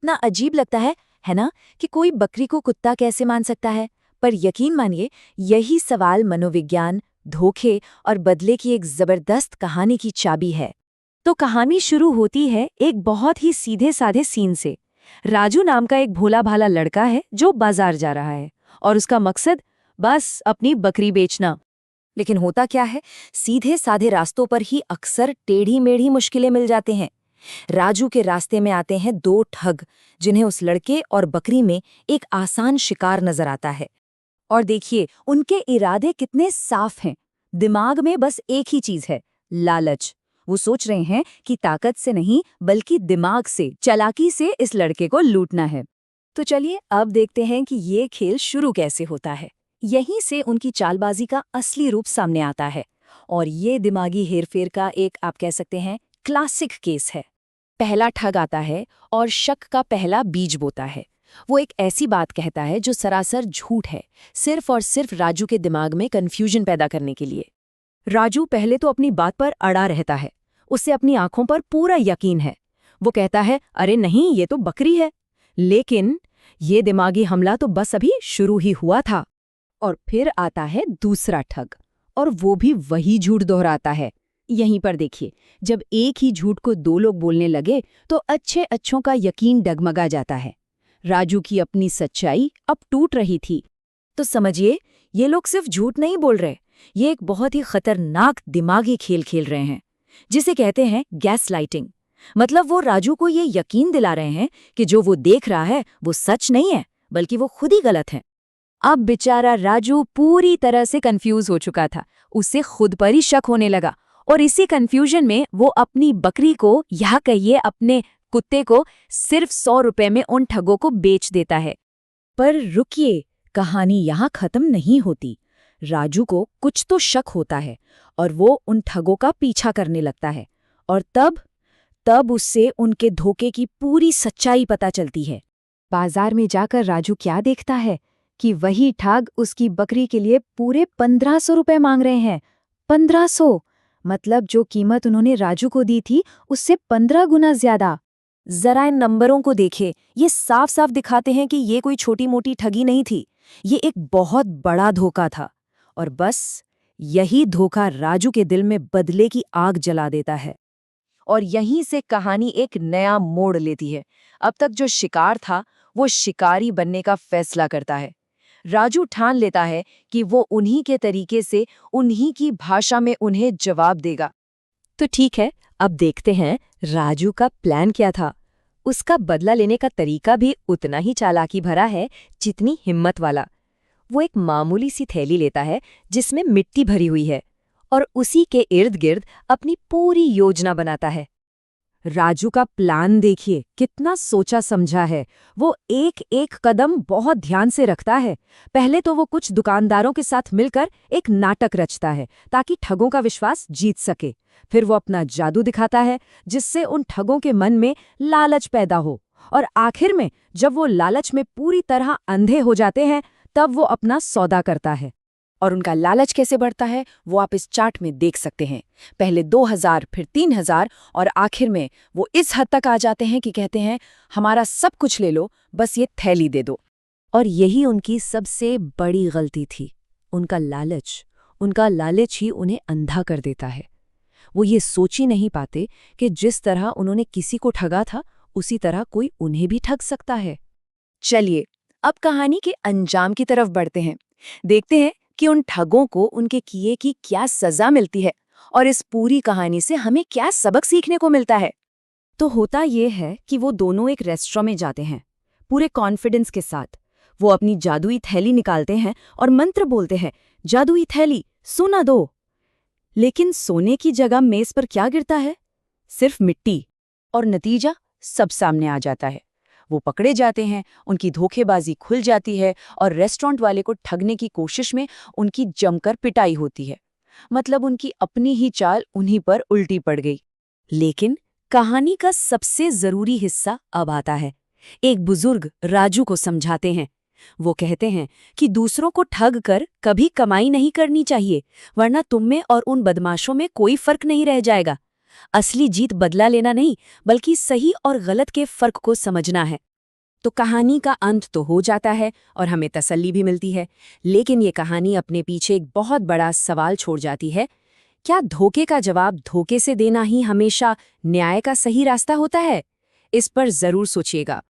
कितना अजीब लगता है ना, कि कोई बकरी को कुत्ता कैसे मान सकता है। पर यकीन मानिए, यही सवाल मनोविज्ञान, धोखे और बदले की एक जबरदस्त कहानी की चाबी है। तो कहानी शुरू होती है एक बहुत ही सीधे साधे सीन से। राजू नाम का एक भोला भाला लड़का है जो बाजार जा रहा है, और उसका मकसद बस अपनी बकरी बेचना। लेकिन होता क्या है, सीधे साधे रास्तों पर ही अक्सर टेढ़ी मेढ़ी मुश्किलें मिल जाते हैं। राजू के रास्ते में आते हैं दो ठग, जिन्हें उस लड़के और बकरी में एक आसान शिकार नजर आता है। और देखिए, उनके इरादे कितने साफ हैं। दिमाग में बस एक ही चीज है, लालच। वो सोच रहे हैं कि ताकत से नहीं, बल्कि दिमाग से, चालाकी से इस लड़के को लूटना है। तो चलिए अब देखते हैं कि ये खेल शुरू कैसे होता है। यहीं से उनकी चालबाजी का असली रूप सामने आता है। और ये दिमागी हेरफेर का एक, आप कह सकते हैं, क्लासिक केस है। पहला ठग आता है और शक का पहला बीज बोता है। वो एक ऐसी बात कहता है जो सरासर झूठ है, सिर्फ और सिर्फ राजू के दिमाग में कन्फ्यूजन पैदा करने के लिए। राजू पहले तो अपनी बात पर अड़ा रहता है। उसे अपनी आंखों पर पूरा यकीन है। वो कहता है, अरे नहीं, ये तो बकरी है। लेकिन ये दिमागी हमला तो बस अभी शुरू ही हुआ था। और फिर आता है दूसरा ठग, और वो भी वही झूठ दोहराता है। यहीं पर देखिए, जब एक ही झूठ को दो लोग बोलने लगे तो अच्छे अच्छों का यकीन डगमगा जाता है। राजू की अपनी सच्चाई अब टूट रही थी। तो समझिए, ये लोग सिर्फ झूठ नहीं बोल रहे, ये एक बहुत ही खतरनाक दिमागी खेल खेल रहे हैं, जिसे कहते हैं गैस लाइटिंग। मतलब वो राजू को ये यकीन दिला रहे हैं कि जो वो देख रहा है वो सच नहीं है, बल्कि वो खुद ही गलत है। अब बेचारा राजू पूरी तरह से कंफ्यूज हो चुका था। उसे खुद पर ही शक होने लगा, और इसी कंफ्यूजन में वो अपनी बकरी को, या कहिए अपने कुत्ते को, सिर्फ 100 रुपए में उन ठगों को बेच देता है। पर रुकिए, कहानी यहाँ खत्म नहीं होती। राजू को कुछ तो शक होता है, और वो उन ठगों का पीछा करने लगता है। और तब उससे उनके धोखे की पूरी सच्चाई पता चलती है। बाजार में जाकर राजू क्या देखता है कि वही ठग उसकी बकरी के लिए पूरे 1500 रुपए मांग रहे हैं। 1500, मतलब जो कीमत उन्होंने राजू को दी थी उससे 15 गुना ज्यादा। जरा इन नंबरों को देखे, ये साफ साफ दिखाते हैं कि ये कोई छोटी मोटी ठगी नहीं थी, ये एक बहुत बड़ा धोखा था। और बस यही धोखा राजू के दिल में बदले की आग जला देता है। और यहीं से कहानी एक नया मोड़ लेती है। अब तक जो शिकार था, वो शिकारी बनने का फैसला करता है। राजू ठान लेता है कि वो उन्हीं के तरीके से, उन्हीं की भाषा में उन्हें जवाब देगा। तो ठीक है, अब देखते हैं राजू का प्लान क्या था। उसका बदला लेने का तरीका भी उतना ही चालाकी भरा है जितनी हिम्मत वाला। वो एक मामूली सी थैली लेता है जिसमें मिट्टी भरी हुई है, और उसी के इर्द गिर्द अपनी पूरी योजना बनाता है। राजू का प्लान देखिए, कितना सोचा समझा है। वो एक एक कदम बहुत ध्यान से रखता है। पहले तो वो कुछ दुकानदारों के साथ मिलकर एक नाटक रचता है ताकि ठगों का विश्वास जीत सके। फिर वो अपना जादू दिखाता है जिससे उन ठगों के मन में लालच पैदा हो। और आखिर में जब वो लालच में पूरी तरह अंधे हो जाते हैं, तब वो अपना सौदा करता है। और उनका लालच कैसे बढ़ता है वो आप इस चार्ट में देख सकते हैं। पहले 2000, फिर 3000, और आखिर में वो इस हद तक आ जाते हैं कि कहते हैं, हमारा सब कुछ ले लो, बस ये थैली दे दो। और यही उनकी सबसे बड़ी गलती थी, उनका लालच। उनका लालच ही उन्हें अंधा कर देता है। वो ये सोच ही नहीं पाते कि जिस तरह उन्होंने किसी को ठगा था, उसी तरह कोई उन्हें भी ठग सकता है। चलिए अब कहानी के अंजाम की तरफ बढ़ते हैं। देखते हैं कि उन ठगों को उनके किए की क्या सजा मिलती है, और इस पूरी कहानी से हमें क्या सबक सीखने को मिलता है। तो होता ये है कि वो दोनों एक रेस्टोरेंट में जाते हैं, पूरे कॉन्फिडेंस के साथ। वो अपनी जादुई थैली निकालते हैं और मंत्र बोलते हैं, जादुई थैली सोना दो। लेकिन सोने की जगह मेज पर क्या गिरता है? सिर्फ मिट्टी। और नतीजा सब सामने आ जाता है। वो पकड़े जाते हैं, उनकी धोखेबाजी खुल जाती है, और रेस्टोरेंट वाले को ठगने की कोशिश में उनकी जमकर पिटाई होती है। मतलब उनकी अपनी ही चाल उन्हीं पर उल्टी पड़ गई। लेकिन कहानी का सबसे जरूरी हिस्सा अब आता है। एक बुजुर्ग राजू को समझाते हैं। वो कहते हैं कि दूसरों को ठग कर कभी कमाई नहीं करनी चाहिए, वरना तुम में और उन बदमाशों में कोई फर्क नहीं रह जाएगा। असली जीत बदला लेना नहीं, बल्कि सही और गलत के फर्क को समझना है। तो कहानी का अंत तो हो जाता है और हमें तसल्ली भी मिलती है, लेकिन ये कहानी अपने पीछे एक बहुत बड़ा सवाल छोड़ जाती है। क्या धोखे का जवाब धोखे से देना ही हमेशा न्याय का सही रास्ता होता है? इस पर जरूर सोचिएगा।